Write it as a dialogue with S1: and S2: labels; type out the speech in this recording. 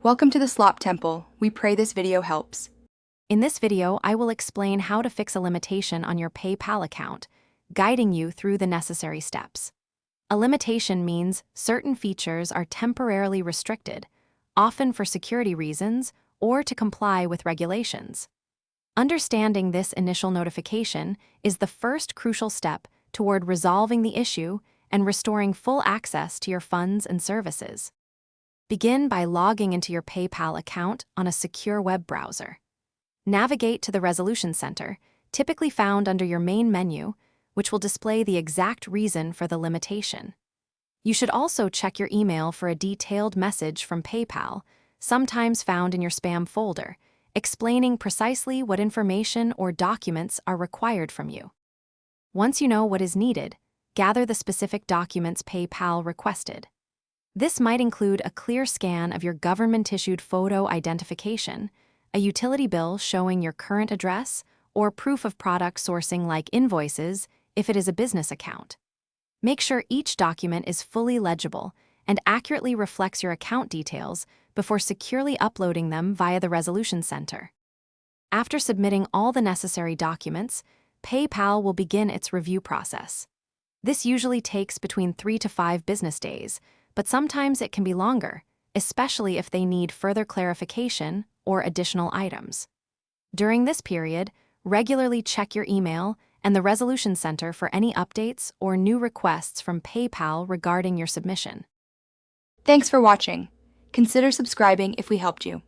S1: Welcome to the Slop Temple. We pray this video helps.
S2: In this video, I will explain how to fix a limitation on your PayPal account, guiding you through the necessary steps. A limitation means certain features are temporarily restricted, often for security reasons or to comply with regulations. Understanding this initial notification is the first crucial step toward resolving the issue and restoring full access to your funds and services. Begin by logging into your PayPal account on a secure web browser. Navigate to the Resolution Center, typically found under your main menu, which will display the exact reason for the limitation. You should also check your email for a detailed message from PayPal, sometimes found in your spam folder, explaining precisely what information or documents are required from you. Once you know what is needed, gather the specific documents PayPal requested. This might include a clear scan of your government-issued photo identification, a utility bill showing your current address, or proof of product sourcing like invoices if it is a business account. Make sure each document is fully legible and accurately reflects your account details before securely uploading them via the Resolution Center. After submitting all the necessary documents, PayPal will begin its review process. This usually takes between 3 to 5 business days, but sometimes it can be longer, especially if they need further clarification or additional items. During this period, regularly check your email and the Resolution Center for any updates or new requests from PayPal regarding your submission.
S1: Thanks for watching. Consider subscribing if we helped you.